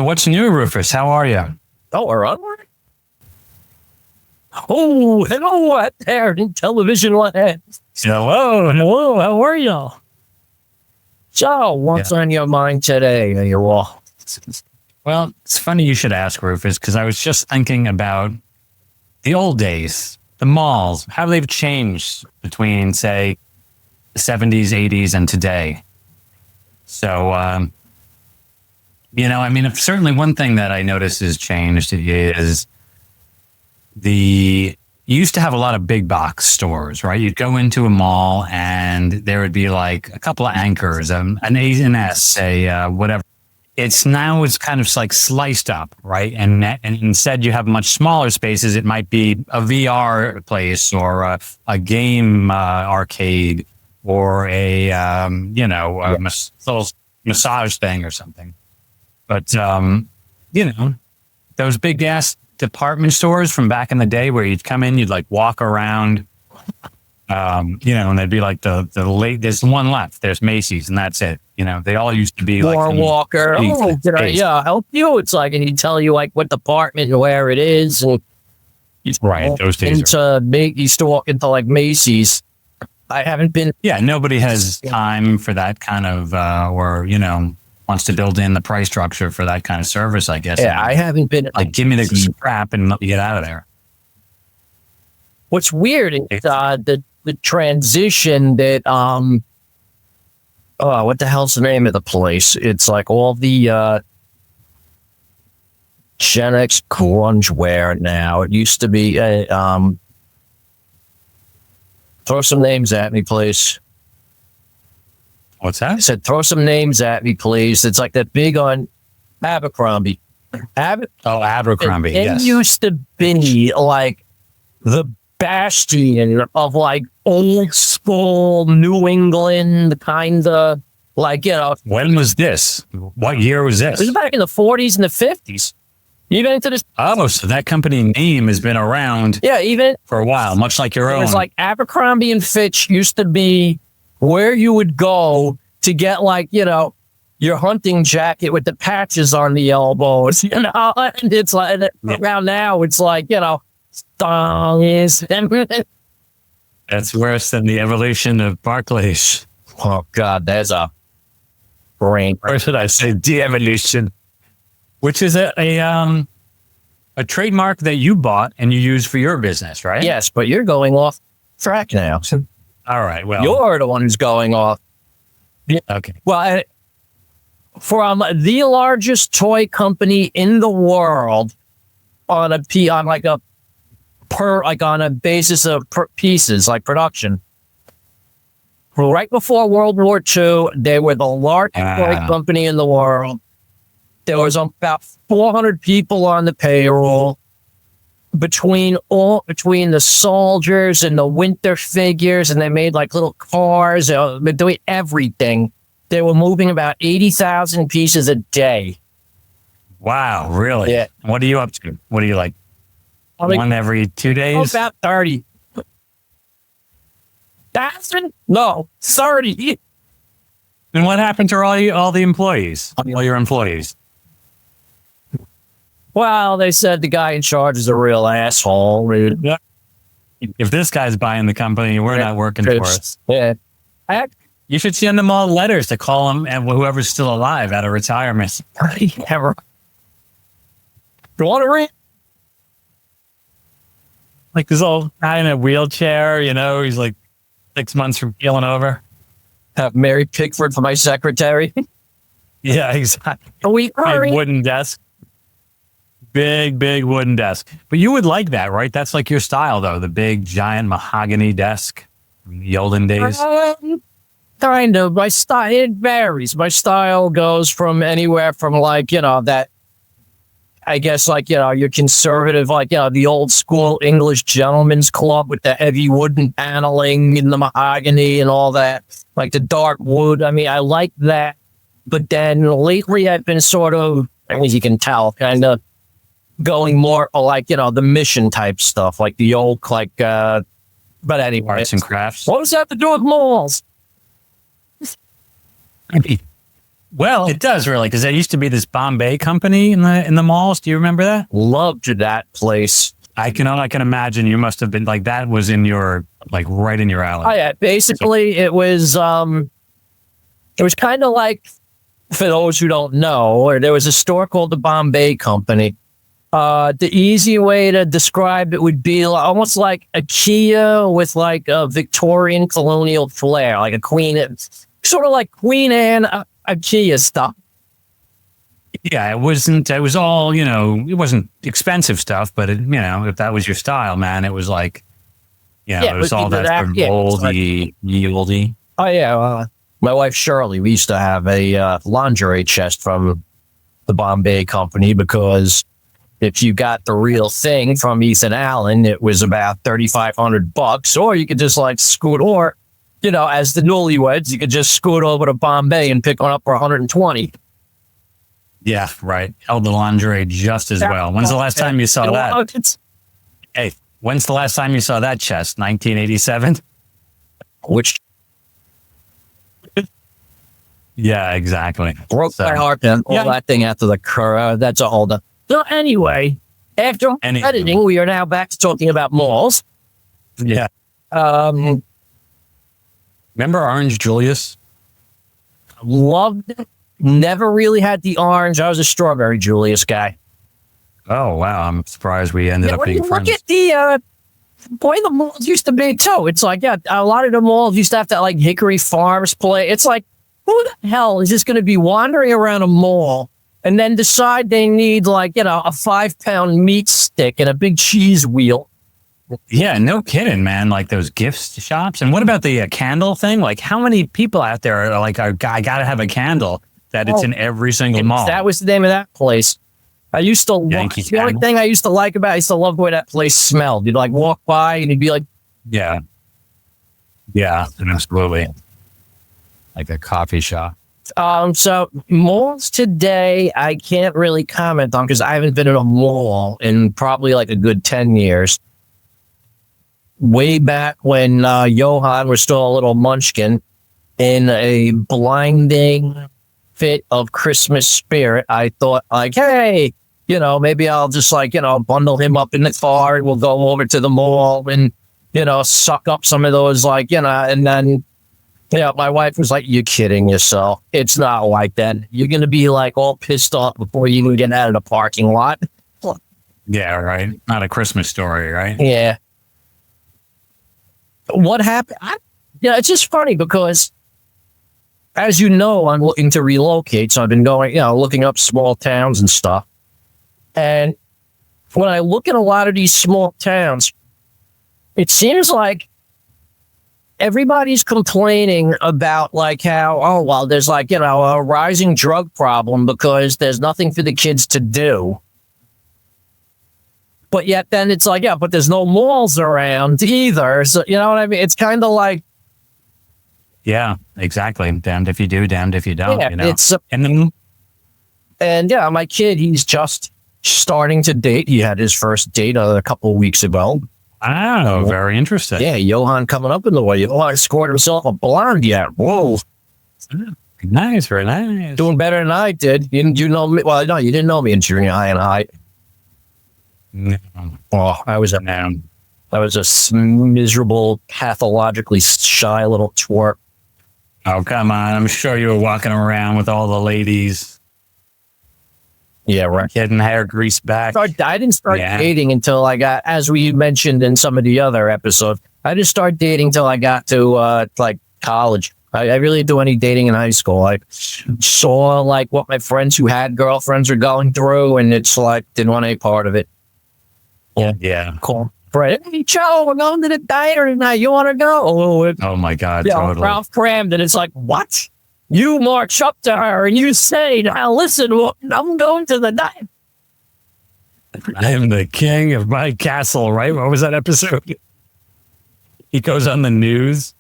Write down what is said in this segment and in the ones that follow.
So what's new, Rufus? How are you? Oh, we're on. Oh, hello out there in television land. Hello. How are y'all? So, what's on your mind today, you all? Well, it's funny you should ask, Rufus, because I was just thinking about the old days, the malls, how they've changed between, say, the 70s, 80s, and today. So, certainly one thing that I noticed has changed is you used to have a lot of big box stores, right? You'd go into a mall and there would be like a couple of anchors, an A&S, whatever. It's kind of like sliced up, right? And instead you have much smaller spaces. It might be a VR place or a game arcade or a little massage thing or something. But, those big ass department stores from back in the day where you'd come in, you'd like walk around, and they'd be like there's one left. There's Macy's and that's it. They all used to be like Walker. Oh, did I help you? It's like, and he'd tell you like what department and where it is. And right. Those days. He used to walk into like Macy's. I haven't been. Yeah. Nobody has time for that kind of, wants to build in the price structure for that kind of service, I guess. Yeah, I haven't been. Like, give me the crap and let me get out of there. What's weird is the transition that what the hell's the name of the place? It's like all the Gen X grunge wear now. It used to be throw some names at me, please. What's that? I said, throw some names at me, please. It's like that big on Abercrombie. Abercrombie, yes. It used to be like the bastion of like old school New England kind of like, When was this? What year was this? It was back in the 40s and the 50s. Even into this. Oh, so that company name has been around for a while, much like your own. It was like Abercrombie and Fitch used to be where you would go to get like, your hunting jacket with the patches on the elbows, and it's like around now it's like, thongs. That's worse than the evolution of Barclays. Oh God, there's a brain. Or should I say de-evolution? Which is a trademark that you bought and you use for your business, right? Yes, but you're going off track now. All right. Well, you're the one who's going off. Okay. Well, for the largest toy company in the world, on a basis of pieces like production. Right before World War II, they were the largest toy company in the world. There was about 400 people on the payroll. Between the soldiers and the winter figures, and they made like little cars, they're doing everything. They were moving about 80,000 pieces a day. Wow, really? Yeah. What are you up to? What are you like? One every 2 days? About 30. No, 30. And what happened to all the employees? All your employees? Well, they said the guy in charge is a real asshole. Yeah. If this guy's buying the company, we're not working for it. Yeah. You should send them all letters to call them and whoever's still alive out of retirement. You want to read? Like this old guy in a wheelchair, he's like 6 months from keeling over. Have Mary Pickford for my secretary. Yeah, exactly. Big wooden desk. Big wooden desk. But you would like that, right? That's like your style, though. The big, giant mahogany desk from the olden days. Kind of. My style, it varies. My style goes from anywhere from like, that, I guess, like, your conservative, like, the old school English gentleman's club with the heavy wooden paneling and the mahogany and all that, like the dark wood. I mean, I like that. But then lately I've been sort of, as you can tell, kind of going more like, the mission type stuff, like the old, like, but anyway. Arts and crafts. What does that have to do with malls? Well, it does really, because there used to be this Bombay company in the malls. Do you remember that? Loved that place. I can imagine you must have been like that was in your like right in your alley. Oh yeah, basically it was kind of like, for those who don't know, or there was a store called the Bombay Company. The easy way to describe it would be almost like a Kia with like a Victorian colonial flair, like a Queen, sort of like Queen Anne, a Kia stuff. Yeah, it wasn't. It was all, it wasn't expensive stuff, but if that was your style, man, it was like, it was all that sort of oldie. Oh yeah, my wife Shirley, we used to have a lingerie chest from the Bombay Company because if you got the real thing from Ethan Allen, it was about $3,500, or you could just like scoot, or as the newlyweds, you could just scoot over to Bombay and pick one up for 120. Yeah, right. Held the lingerie just as well. When's the last time you saw that? Hey, when's the last time you saw that chest? 1987? Which? Yeah, exactly. Broke my heart and all that thing after the cur. That's all the. So anyway, after editing, we are now back to talking about malls. Yeah. Remember Orange Julius? Loved it. Never really had the orange. I was a strawberry Julius guy. Oh, wow. I'm surprised we ended up being friends. Look at the malls used to be too. It's like, a lot of the malls used to have that like Hickory Farms play. It's like, who the hell is just going to be wandering around a mall and then decide they need like, a 5-pound meat stick and a big cheese wheel? Yeah, no kidding, man. Like those gift shops. And what about the candle thing? Like how many people out there are like, I got to have a candle that it's in every single mall? That was the name of that place. I used to the only thing I used to like about it, I used to love the way that place smelled. You'd like walk by and you'd be like, yeah, absolutely. Like a coffee shop. So malls today, I can't really comment on because I haven't been in a mall in probably like a good 10 years. Way back when Johan was still a little munchkin, in a blinding fit of Christmas spirit, I thought like, hey, maybe I'll just like, bundle him up in the car and we'll go over to the mall and, suck up some of those like, and then, my wife was like, you're kidding yourself. It's not like that. You're going to be like all pissed off before you even get out of the parking lot. Yeah, right. Not a Christmas Story, right? Yeah. What happened? It's just funny because, as you know, I'm looking to relocate. So I've been going, looking up small towns and stuff. And when I look at a lot of these small towns, it seems like everybody's complaining about like how, there's like, a rising drug problem because there's nothing for the kids to do. But yet then it's like, but there's no malls around either. So, you know what I mean? It's kind of like. Yeah, exactly. Damned if you do, damned if you don't, It's, and my kid, he's just starting to date. He had his first date a couple of weeks ago. Oh, very interesting. Yeah, Johan coming up in the way. Johan scored himself a blonde yet. Whoa. Nice, very nice. Doing better than I did. You know me? Well, no, you didn't know me in junior high and high. No. Oh, I was a miserable, pathologically shy little twerp. Oh, come on. I'm sure you were walking around with all the ladies. Yeah, right. Getting hair greased back. I didn't start dating until I got, as we mentioned in some of the other episodes, I didn't start dating until I got to like college. I really didn't do any dating in high school. I saw like what my friends who had girlfriends were going through, and it's like, didn't want any part of it. Yeah. Cool. Right. Hey, Joe, we're going to the diner tonight. You want to go? Oh my God. Totally. Ralph Cramden. It's like, what? You march up to her and you say, now listen, I'm going to the diner. I am the king of my castle, right? What was that episode? He goes on the news,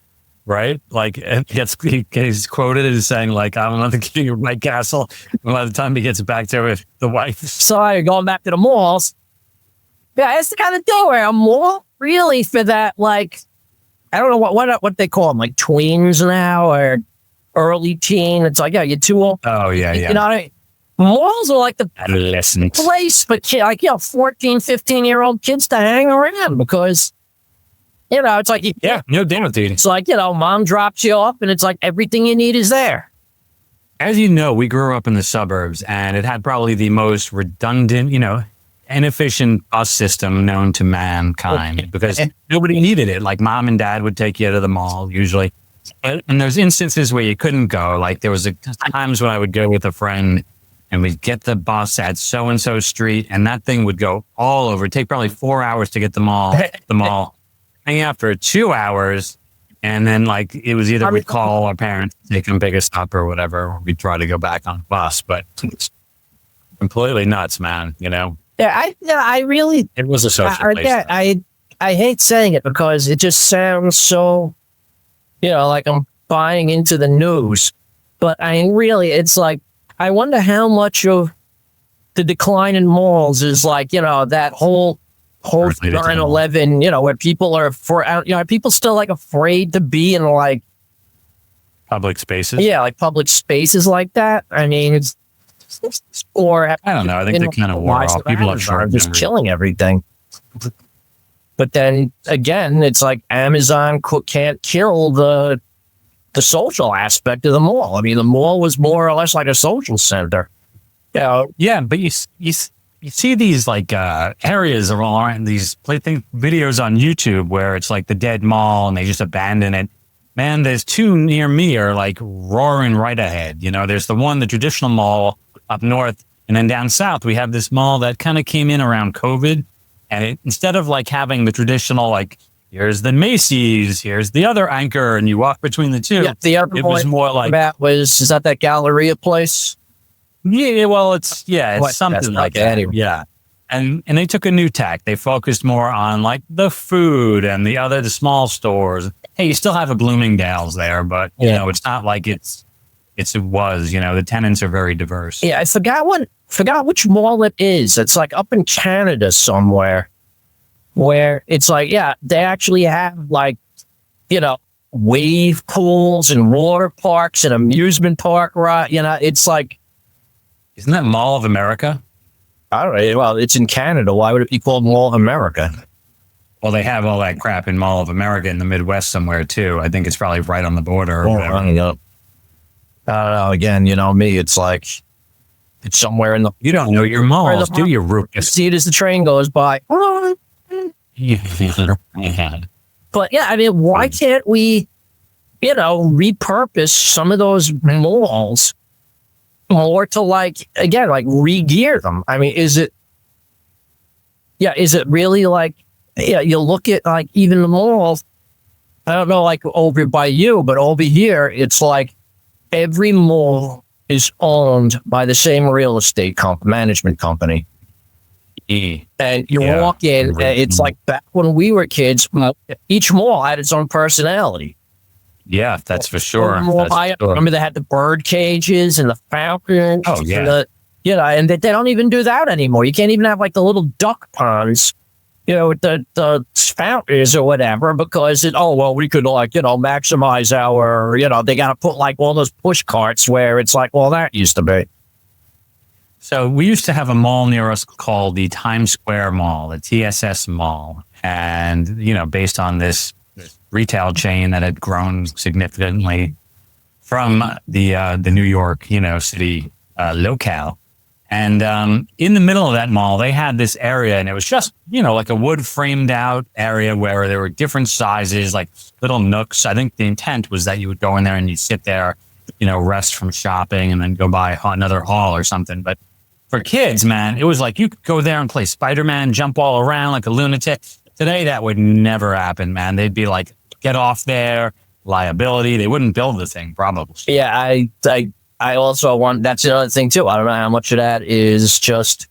right? Like, and he's quoted as saying, like, I'm not the king of my castle. And by the time he gets back to it, the wife. Sorry, going back to the malls. Yeah, it's the kind of deal where a mall really for that, like, I don't know what they call them, like tweens now, or early teen. It's like, yeah, you're too old. Oh, yeah, yeah. You know what I mean? Malls are like the Adolescent. place for 14, 15-year-old kids to hang around because, it's like, Yeah, no doubt, dude. it's like, mom drops you off and it's like everything you need is there. As you know, we grew up in the suburbs, and it had probably the most redundant, inefficient bus system known to mankind because nobody needed it. Like mom and dad would take you to the mall usually. And there's instances where you couldn't go. Like there was times when I would go with a friend and we'd get the bus at so-and-so street, and that thing would go all over. It'd take probably 4 hours to get the mall. And after 2 hours, and then like it was either we'd call our parents, they can pick us up or whatever, or we'd try to go back on the bus. But completely nuts, man. Yeah, I really. It was a social place. I hate saying it because it just sounds so, like I'm buying into the news. But I mean, really, it's like, I wonder how much of the decline in malls is like, that whole 9/11, where people are are people still like afraid to be in like Public spaces? Yeah, like public spaces like that. I mean, or I don't know. I think they kind of wore off. People are just killing everything. But then again, it's like Amazon can't kill the social aspect of the mall. I mean, the mall was more or less like a social center. Yeah, but you see these like areas around these videos on YouTube where it's like the dead mall and they just abandon it. Man, there's two near me are like roaring right ahead. There's the traditional mall up north, and then down south we have this mall that kind of came in around COVID, and instead of like having the traditional like here's the Macy's, here's the other anchor, and you walk between the two. Yeah, it was more like is that Galleria place? Yeah, well, it's something like that. Anyway. Yeah. And they took a new tack. They focused more on like the food and the small stores. Hey, you still have a Bloomingdale's there, but it's not like it was, the tenants are very diverse. Yeah, I forgot which mall it is. It's like up in Canada somewhere where it's like, they actually have like, wave pools and water parks and amusement park, right? It's like, isn't that Mall of America? I don't know. Well, it's in Canada. Why would it be called Mall of America? Well, they have all that crap in Mall of America in the Midwest somewhere, too. I think it's probably right on the border. Or whatever. I don't know. Again, me, it's like, it's somewhere in the... You don't know your malls, do you, Rufus? See it as the train goes by. But yeah, I mean, why can't we, repurpose some of those malls more to like, again, like re-gear them? I mean, is it really like, you look at like even the malls, I don't know, like over by you, but over here, it's like every mall is owned by the same real estate management company. And you walk in, and it's like back when we were kids, each mall had its own personality. Yeah, that's for sure. I remember they had the bird cages and the fountains. Oh, yeah. And they don't even do that anymore. You can't even have like the little duck ponds, with the fountains or whatever, because we could like, maximize our, they got to put like all those push carts where it's like, well, that used to be. So we used to have a mall near us called the Times Square Mall, the TSS Mall. And, based on this retail chain that had grown significantly from the New York, city locale. And in the middle of that mall, they had this area, and it was just, like a wood framed out area where there were different sizes, like little nooks. I think the intent was that you would go in there and you'd sit there, rest from shopping and then go by another hall or something. But for kids, man, it was like you could go there and play Spider-Man, jump all around like a lunatic. Today, that would never happen, man. They'd be like, get off there, liability. They wouldn't build the thing, probably. Yeah, I also want, that's the other thing too. I don't know how much of that is just,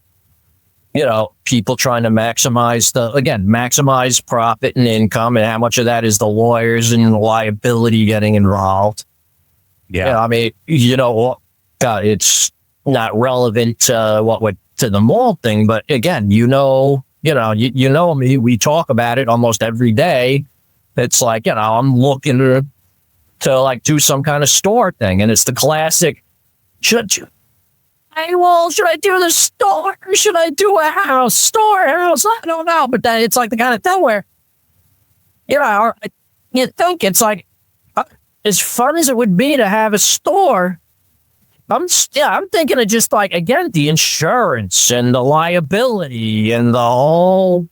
people trying to maximize profit and income, and how much of that is the lawyers and the liability getting involved. Yeah. I mean, it's not relevant to the mall thing, but again, me, we talk about it almost every day. It's like, I'm looking to to like do some kind of store thing. And it's the classic, should I do the store? Or should I do a house? I don't know. But then it's like the kind of thing where, you think it's like, as fun as it would be to have a store, I'm thinking of just like, again, the insurance and the liability and the whole.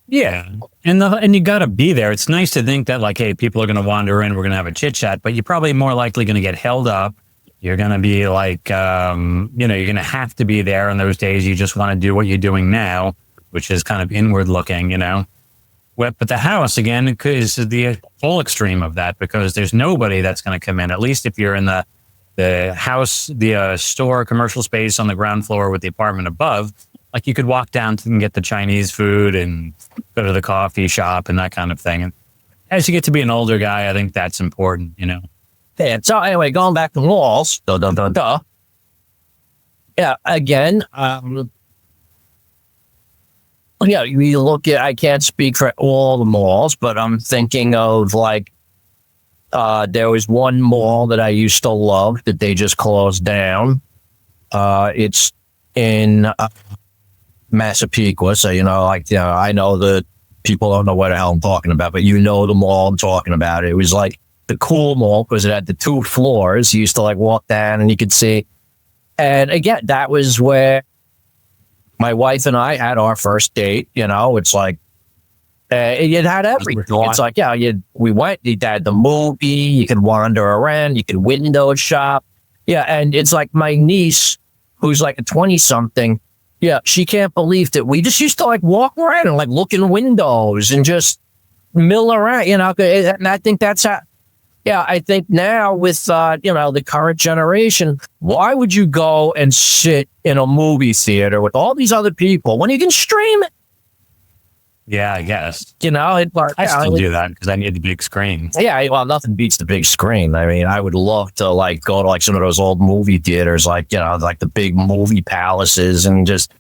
Yeah. And you got to be there. It's nice to think that like, hey, people are going to wander in, we're going to have a chit chat, but you're probably more likely going to get held up. You're going to be like, you're going to have to be there on those days. You just want to do what you're doing now, which is kind of inward looking, But the house, again, is the full extreme of that because there's nobody that's going to come in. At least if you're in the house, the store, commercial space on the ground floor with the apartment above, like you could walk down and get the Chinese food and go to the coffee shop and that kind of thing. And as you get to be an older guy, I think that's important, Yeah, so anyway, going back to malls. Yeah, again, you look at, I can't speak for all the malls, but I'm thinking of like, there was one mall that I used to love that they just closed down. It's in Massapequa. So, I know the people don't know what the hell I'm talking about, but the mall I'm talking about. It was like the cool mall because it had the 2 floors. You used to like walk down and you could see. And again, that was where my wife and I had our first date. It's like, it had everything. It's like, we went, you had the movie, you could wander around, you could window shop. Yeah. And it's like my niece, who's like a 20-something. Yeah. She can't believe that we just used to like walk around and like look in windows and just mill around, and I think that's how. Yeah, I think now with, the current generation, why would you go and sit in a movie theater with all these other people when you can stream it? Yeah, I guess. I still do that because I need the big screen. Yeah, well, nothing beats the big screen. I mean, I would love to like go to like some of those old movie theaters, like, like the big movie palaces and just,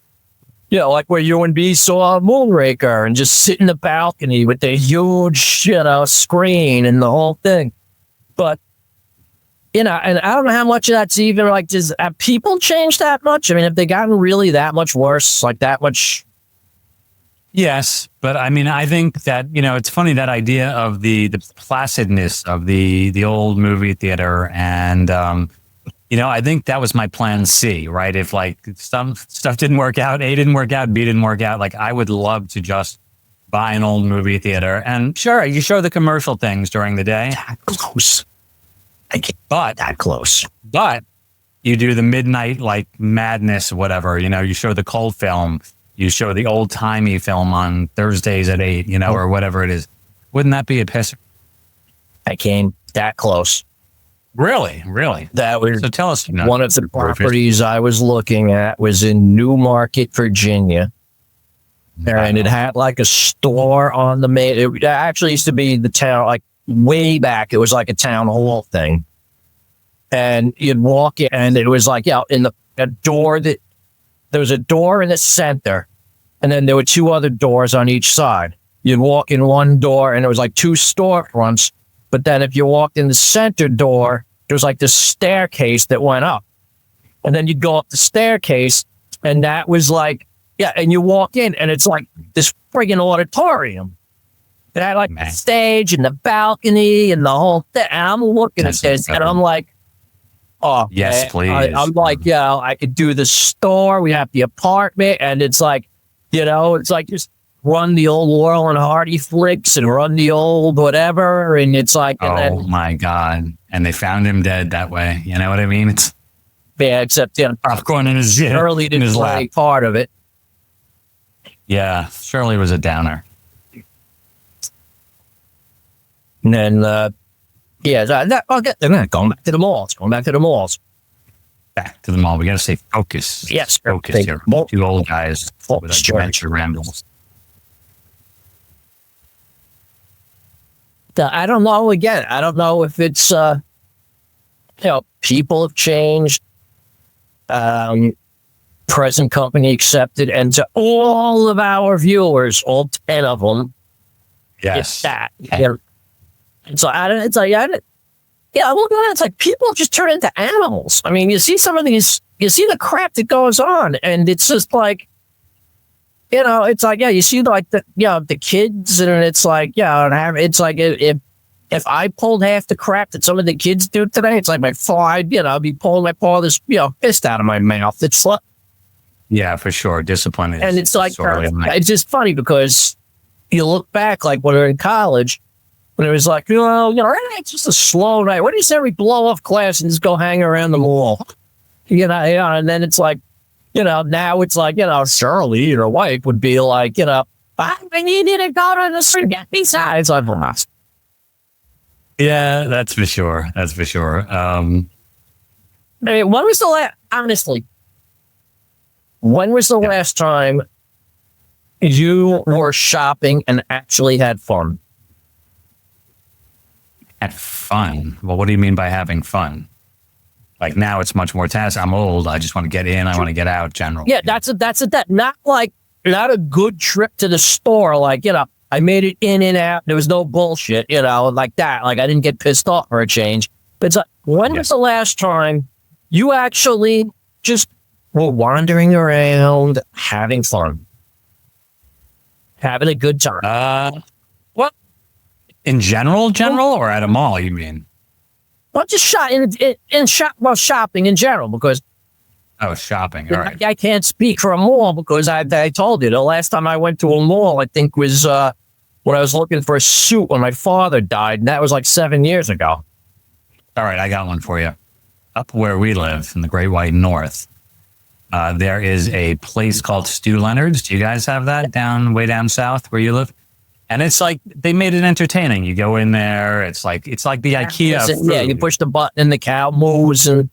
like where you and B saw Moonraker and just sit in the balcony with the huge, screen and the whole thing. But, and I don't know how much of that's even like, have people changed that much? I mean, have they gotten really that much worse? Like that much? Yes. But I mean, I think that, it's funny that idea of the placidness of the old movie theater. And, I think that was my plan C, right? If like some stuff didn't work out, A didn't work out, B didn't work out, like I would love to just buy an old movie theater. And sure, you show the commercial things during the day. That close. But that close. But you do the midnight like madness, whatever. You show the cold film. You show the old timey film on Thursdays at 8. Or whatever it is. Wouldn't that be a piss? I came that close. Really? That was so. Tell us. One of the properties I was looking at was in Newmarket, Virginia. And it had like a store on the main. It actually used to be the town, like way back. It was like a town hall thing. And you'd walk in, and it was like, in a door there was a door in the center, and then there were 2 other doors on each side. You'd walk in one door, and it was like 2 storefronts. But then if you walked in the center door, there was like this staircase that went up. And then you'd go up the staircase, and that was like, and you walk in, and it's like this friggin' auditorium. It had like the stage and the balcony and the whole thing. And I'm looking at this, and I'm like, oh, yes, man. please. I'm like, I could do the store. We have the apartment, and it's like, it's like just run the old Laurel and Hardy flicks and run the old whatever. And it's like, my God. And they found him dead that way. You know what I mean? It's except popcorn in his Shirley didn't play part of it. Yeah, Shirley was a downer. And then, going back to the malls. Back to the mall. We got to stay focused. Yes, focus here. 2 old guys with dementia rambles. I don't know. Again, I don't know if it's people have changed. Present company accepted, and to all of our viewers, all 10 of them, yes, it's that. So Yeah, look at that. It's like people just turn into animals. I mean, you see some of these, you see the crap that goes on, and it's just like, it's like, yeah, you see like the kids, and it's like, yeah, it's like if I pulled half the crap that some of the kids do today, it's like my I'd be pulling my father's, fist out of my mouth. It's like, yeah, for sure. Discipline is, and it's like, sorely it's just funny because you look back, like when we were in college, when it was like, it's just a slow night. What do you say we blow off class and just go hang around the mall? And then it's like, now it's like, Shirley, your wife would be like, I need to go to the street. Besides, I've lost. Yeah, that's for sure. That's for sure. I mean, when was the last, honestly, when was the last time you were shopping and actually had fun? Had fun? Well, what do you mean by having fun? Like now it's much more task. I'm old. I just want to get in. I want to get out generally. Yeah, that's not a good trip to the store. Like, I made it in and out. There was no bullshit, like that. Like I didn't get pissed off for a change. But it's like, when was the last time you actually just were wandering around having fun? Having a good time? What? In general, or at a mall, you mean? Well, just shopping in general, because shopping. All right. I can't speak for a mall because I told you the last time I went to a mall, I think was when I was looking for a suit when my father died, and that was like 7 years ago. All right, I got one for you. Up where we live in the Great White North, there is a place called Stu Leonard's. Do you guys have that way down south where you live? And it's like they made it entertaining. You go in there, it's like the IKEA food. Yeah, you push the button and the cow moves, and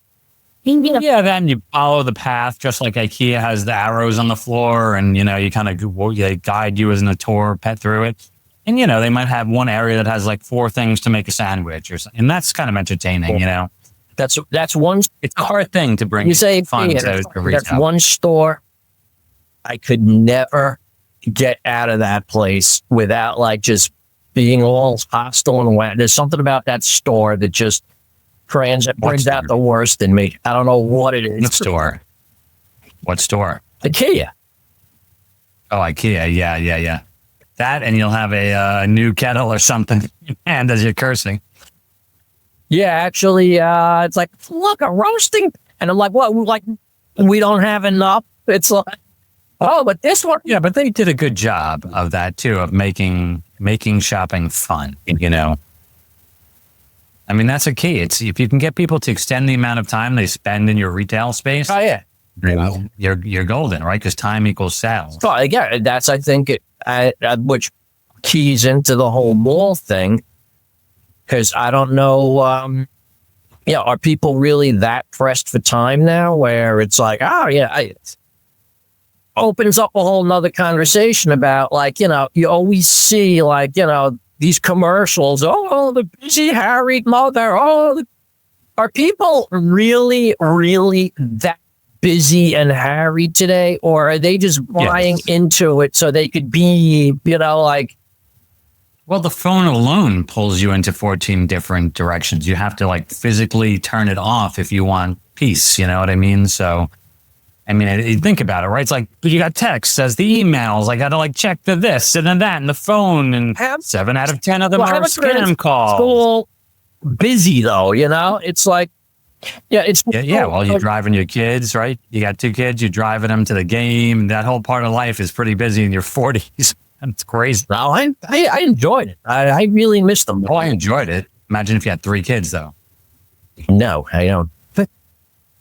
then you follow the path, just like IKEA has the arrows on the floor, and you kind of they guide you as in a tour, pet through it. And they might have one area that has like 4 things to make a sandwich or something, and that's kind of entertaining. That's one. It's a hard thing to bring. You say fun to retail. That's one store I could never get out of that place without like just being all hostile and wet. There's something about that store that just brings out the worst in me. I don't know what it is. What store? IKEA. Oh, IKEA. Yeah. That, and you'll have a new kettle or something in your hand as you're cursing. Yeah, actually, it's like, look, a roasting. And I'm like, what? Like, we don't have enough. It's like, oh, but this one. Yeah, but they did a good job of that too, of making shopping fun. I mean, that's a key. It's if you can get people to extend the amount of time they spend in your retail space. Oh yeah, you're golden, right? Because time equals sales. So yeah, that's I think which keys into the whole mall thing. Because I don't know, are people really that pressed for time now? Where it's like, it opens up a whole nother conversation about like, you always see like, these commercials. Oh, the busy harried mother. Oh, are people really, really that busy and harried today, or are they just buying into it so they could be, like? Well, the phone alone pulls you into 14 different directions. You have to like physically turn it off if you want peace. You know what I mean? So, I mean, think about it, right? It's like you got text, says the emails. I got to like check the this and then that and the phone. And 7 out of 10 of them are scam calls. It's all busy though, It's like, Well, you're driving your kids, right? You got 2 kids. You're driving them to the game. That whole part of life is pretty busy in your 40s. It's crazy. No, I enjoyed it. I really missed them. Oh, I enjoyed it. Imagine if you had 3 kids, though. No, I don't.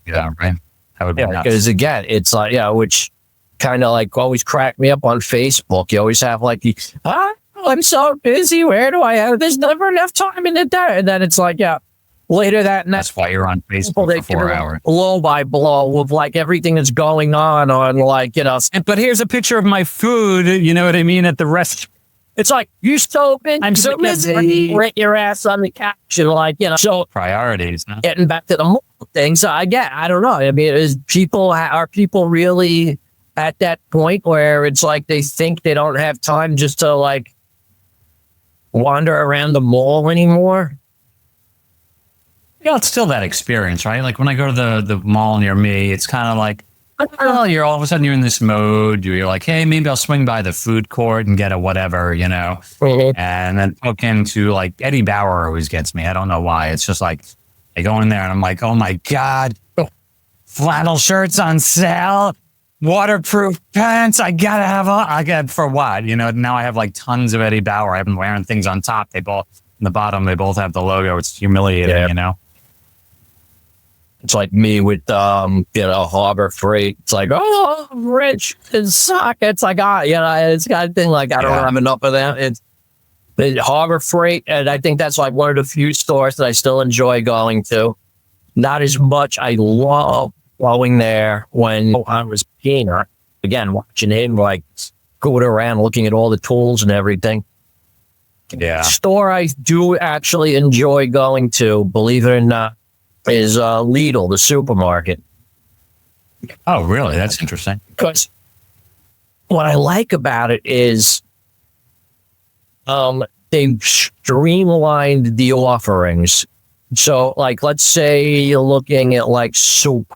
Yeah, right. That would be nuts. Because again, it's like, which kind of like always cracked me up on Facebook. You always have like, I'm so busy. Where do I have? There's never enough time in the day. And then it's like, later that night. That's why you're on Facebook for 4 hours. Blow by blow of like everything that's going on like, But here's a picture of my food, you know what I mean, at the restaurant. It's like, you're so busy. I'm so busy. Rent your ass on the couch and like, so. Priorities. Huh? Getting back to the mall thing. So I don't know. I mean, are people really at that point where it's like they think they don't have time just to like, wander around the mall anymore? it's still that experience, right? Like when I go to the mall near me, it's kind of like, well, you're all of a sudden you're in this mode. You're like, hey, maybe I'll swing by the food court and get a whatever, and then hook into like Eddie Bauer always gets me. I don't know why. It's just like I go in there and I'm like, oh my God, flannel shirts on sale, waterproof pants. I got for what? Now I have like tons of Eddie Bauer. I've been wearing things on top. In the bottom, they both have the logo. It's humiliating, It's like me with, Harbor Freight. It's like, oh, I'm rich and suck. It's like, it's got a thing like, I don't have enough of that. It's the Harbor Freight. And I think that's like one of the few stores that I still enjoy going to. Not as much. I love going there when I was keener. Again, watching him like going around looking at all the tools and everything. Yeah. Store I do actually enjoy going to, believe it or not, is Lidl, the supermarket. Oh, really? That's interesting. Because what I like about it is they've streamlined the offerings. So, like, let's say you're looking at, like, soup.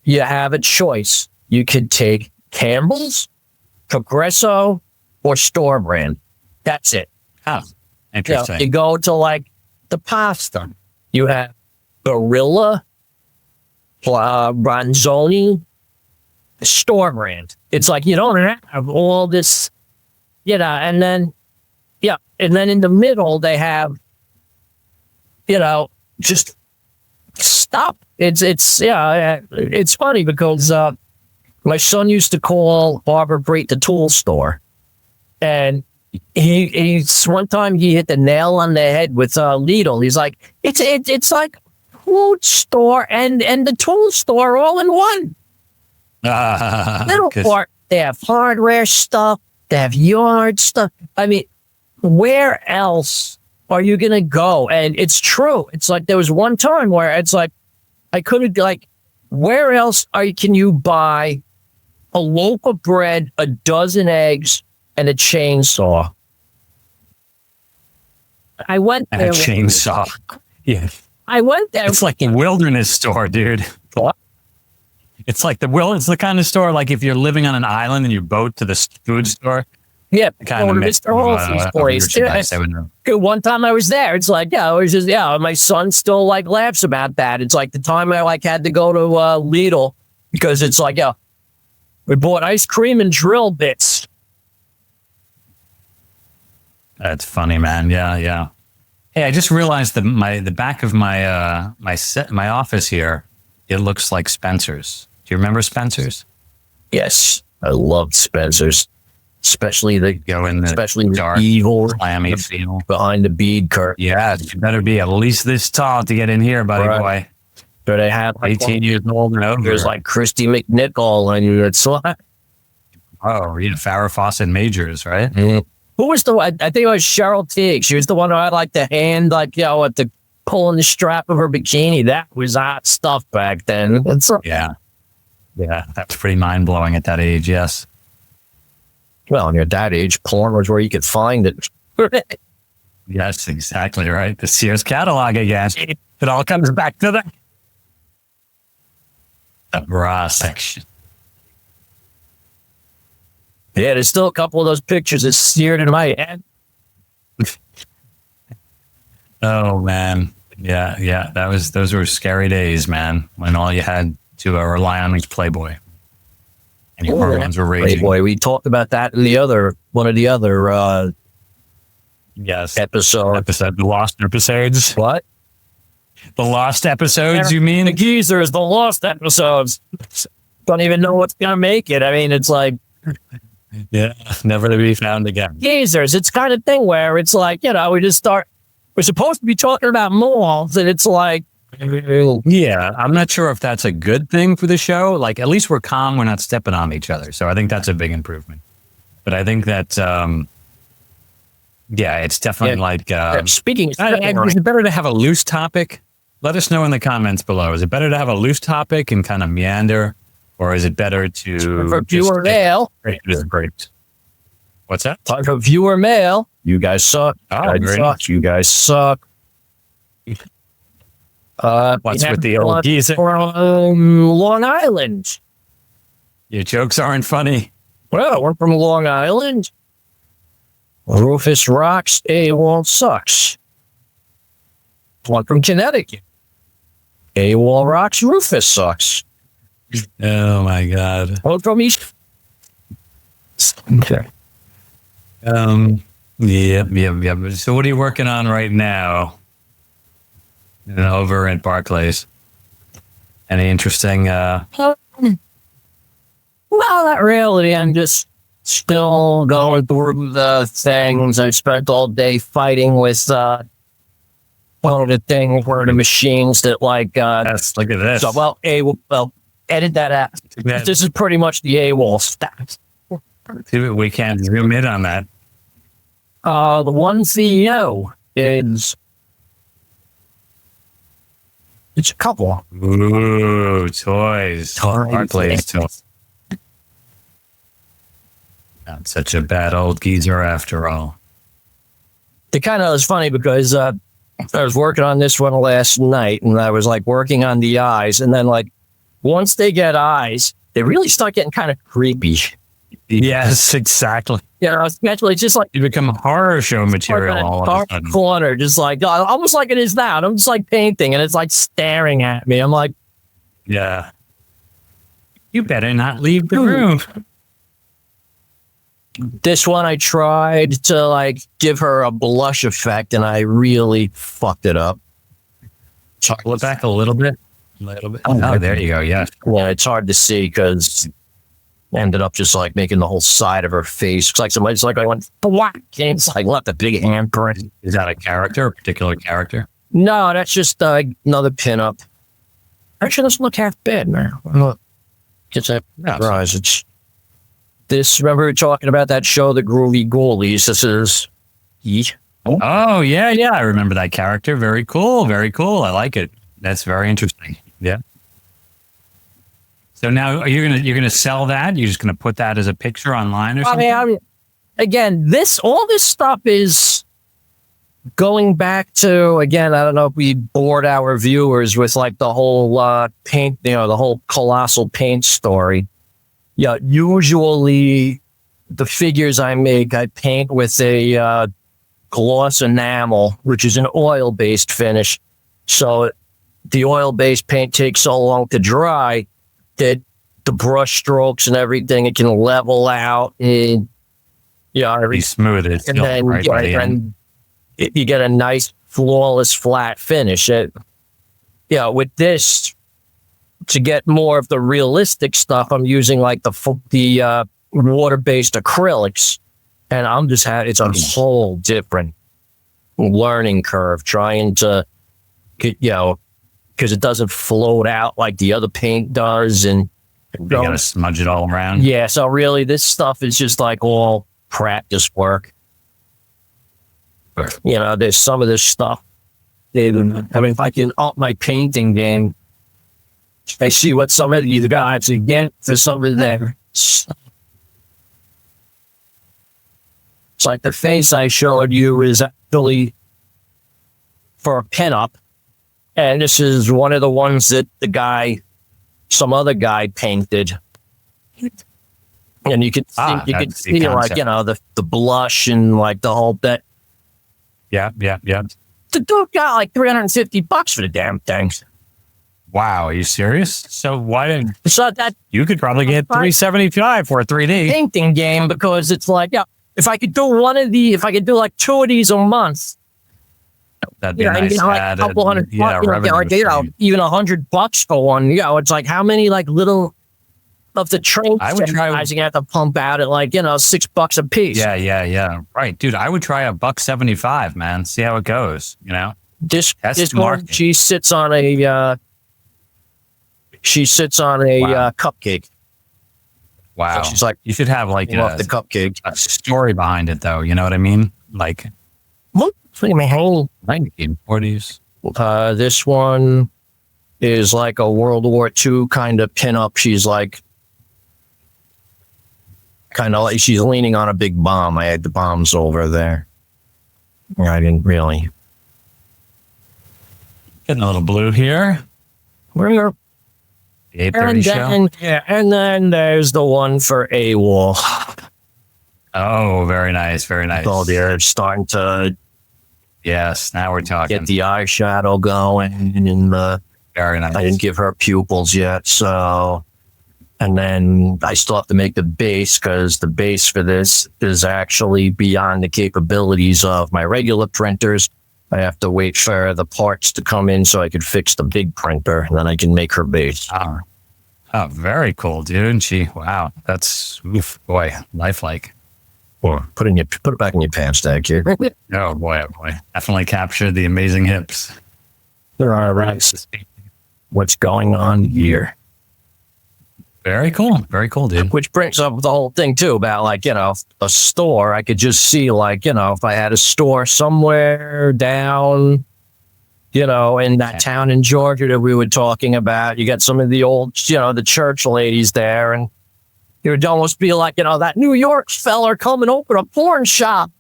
You have a choice. You could take Campbell's, Progresso, or store brand. That's it. Oh, interesting. You go to, like, the pasta. You have Barilla, Bronzoni, store brand. It's like you don't have all this, and then in the middle they have, just stuff. It's funny because my son used to call Harbor Freight the tool store, and he's one time he hit the nail on the head with Lidl. He's like, it's like food store and the tool store all in one. Little part, they have hardware stuff, they have yard stuff. I mean, where else are you gonna go? And it's true. It's like there was one time where it's like I couldn't where else can you buy a loaf of bread, a dozen eggs, and a chainsaw? I went there. And a chainsaw. Yeah. I went there. It's like a wilderness store, dude. What? It's like it's the kind of store like if you're living on an island and you boat to the food store. Yeah, kind of Mr. Holsey's place. One time I was there, it's like, it was just, my son still like laughs about that. It's like the time I had to go to Lidl because it's like, we bought ice cream and drill bits. That's funny, man. Yeah. Hey, I just realized that the back of my my office here, it looks like Spencer's. Do you remember Spencer's? Yes, I loved Spencer's. Especially the dark, evil, clammy feel behind the bead curtain. Yeah, you better be at least this tall to get in here, buddy boy. So they had 18 years old and over. There's like Christy McNichol, and it's like, Farrah Fawcett Majors, right? Mm-hmm. Who was the? I think it was Cheryl Teague. She was the one who had like the hand, at the pulling the strap of her bikini. That was hot stuff back then. Yeah, that's pretty mind blowing at that age. Yes. Well, and at that age, porn was where you could find it. Yes, exactly right. The Sears catalog again. It all comes back to the bra section. Yeah, there's still a couple of those pictures that seared in my head. Oh man, yeah. Those were scary days, man. When all you had to rely on was Playboy. And your hormones were raging. Playboy. We talked about that in one of the other episode. The lost episodes. What? The lost episodes, you mean? The geezers, the lost episodes. Don't even know what's gonna make it. I mean, it's like never to be found again. Geezers, it's kind of thing where it's like, we're supposed to be talking about malls, and it's like, yeah, I'm not sure if that's a good thing for the show. Like, at least we're calm. We're not stepping on each other. So I think that's a big improvement. But I think that, it's definitely speaking of, is it better to have a loose topic? Let us know in the comments below. Is it better to have a loose topic and kind of meander? Or is it better to... For viewer mail. Great. What's that? For viewer mail. You guys suck. Oh, You guys suck. What's with the old geezer? From Long Island. Your jokes aren't funny. Well, we're from Long Island. Rufus rocks, AWOL sucks. One from Connecticut. AWOL rocks, Rufus sucks. Oh my God. One from East. Okay. Yep. So what are you working on right now? Over at Barclays. Any interesting, Well, not really. I'm just still going through the things. I spent all day fighting with one of the things where the machines that yes, look at this. so well, edit that out. This is pretty much the AWOL stats. We can't zoom in on that. The one CEO is it's a couple. Ooh, toys. Barclays toys. Not such a bad old geezer after all. It kind of was funny because I was working on this one last night, and I was like working on the eyes, and then like once they get eyes, they really start getting kind of creepy. Yes, exactly. Yeah, especially just like You become horror show material all of a sudden. corner, just like almost like it is now. And I'm just like painting, and it's like staring at me. I'm like, Yeah. You better not leave the room. this one I tried to like give her a blush effect, and I really fucked it up. Pull it back a little bit. Oh, there you go. Yeah. Yeah, it's hard to see because ended up just like making the whole side of her face. It's like somebody's like I went whack, and it's like left a big handprint. Is that a character, a particular character? No, that's just another pinup. Actually, doesn't look half bad, man. Look, gets that rise. It's this. Remember we were talking about that show, The Groovy Ghoulies? This is. Oh, yeah. I remember that character. Very cool. I like it. That's very interesting. Yeah. So now you're gonna sell that? You're just gonna put that as a picture online or something? I mean, again, all this stuff is going back to, again, I don't know if we bored our viewers with like the whole paint, the whole colossal paint story. Yeah, usually the figures I make, I paint with a gloss enamel, which is an oil-based finish. So the oil-based paint takes so long to dry that the brush strokes and everything, it can level out and be smooth. It's and then right by the end. you get a nice flawless flat finish. With this, to get more of the realistic stuff, I'm using like the water-based acrylics, and I'm just it's a whole different learning curve trying to get because it doesn't float out like the other paint does, and you gotta smudge it all around. Yeah, so really, this stuff is just like all practice work. There's some of this stuff. If I can up my painting game, I see what some of these guys get for some of their stuff. It's like the face I showed you is actually for a pinup. And this is one of the ones that some other guy painted. And you could see, like, the blush and like the whole bit. Yeah. The dude got like $350 for the damn thing. Wow, are you serious? So why didn't that you could probably get $375 for a 3D painting game, because it's like, if I could do like 2 of these a month, that'd be nice. Like a couple hundred, even $100 for one. It's like how many like little of the trains I have to pump out at like $6 a piece. Yeah. Right, dude. I would try $1.75, man. See how it goes. This one, she sits on a cupcake. Wow. So she's like, you should have like the cupcake. A story behind it, though. You know what I mean? Like, what? 1940s. This one is like a World War II kind of pinup. She's like, she's leaning on a big bomb. I had the bombs over there. I didn't really. Getting a little blue here. We're The 8:30 show. and then there's the one for AWOL. Oh, very nice. Very nice. So they're starting to Yes, now we're talking. get the eyeshadow going, and Very nice. I didn't give her pupils yet, so. And then I still have to make the base because the base for this is actually beyond the capabilities of my regular printers. I have to wait for the parts to come in so I could fix the big printer, and then I can make her base. Oh, very cool, dude. And wow, that's, boy, lifelike. Or put it back in your pants, tag kid. Oh, boy. Definitely captured the amazing hips. There are rights. What's going on here? Very cool, dude. Which brings up the whole thing too about a store. I could just see if I had a store somewhere down, in that town in Georgia that we were talking about. You got some of the old, the church ladies there, and it would almost be like, that New York fella come and open a porn shop.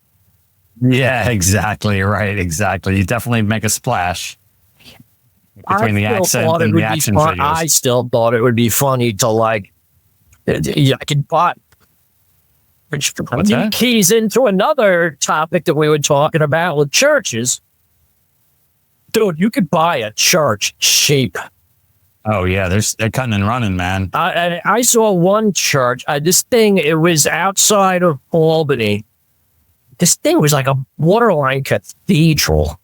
Yeah, exactly. Right, exactly. You definitely make a splash between the accent and the action figures. I still thought it would be funny to I could buy. Which keys into another topic that we were talking about with churches. Dude, you could buy a church cheap. Oh yeah, they're cutting and running, man. I saw one church. This thing, it was outside of Albany. This thing was like a borderline cathedral.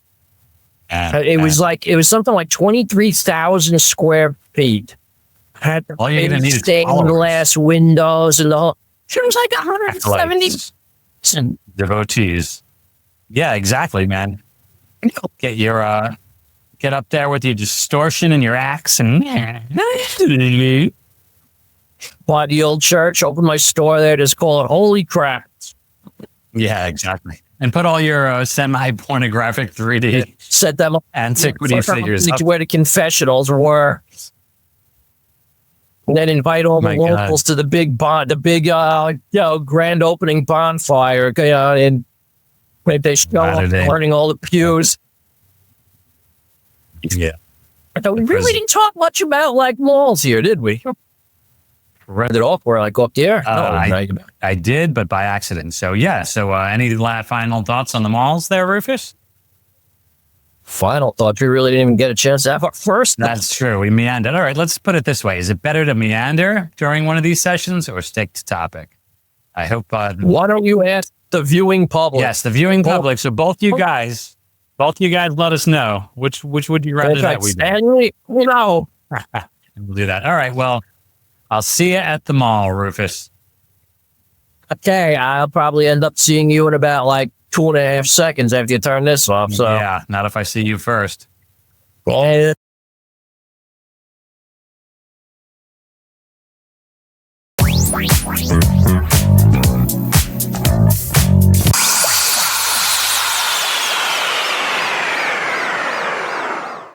It was something like 23,000 square feet. Had all you need is stained glass windows and the whole. It was like 170 devotees. Yeah, exactly, man. Get your get up there with your distortion and your axe and buy the old church, open my store there, just call it Holy Crap. Yeah, exactly. And put all your semi-pornographic 3D set them up antiquity figures up. Where the confessionals were. And then invite all the locals to the big grand opening bonfire. And they show up burning all the pews. Yeah. We really didn't talk much about malls here, did we? Read it off where I go up there. I did, but by accident. So yeah. So any final thoughts on the malls there, Rufus? Final thoughts. We really didn't even get a chance to have our first. That's true. We meandered. All right. Let's put it this way: is it better to meander during one of these sessions or stick to topic? I hope. Why don't you ask the viewing public? Yes, the viewing public. So both you guys, let us know which would you rather that we do. No. We'll do that. All right. Well. I'll see you at the mall, Rufus. Okay, I'll probably end up seeing you in about 2.5 seconds after you turn this off. So yeah, not if I see you first. Yeah.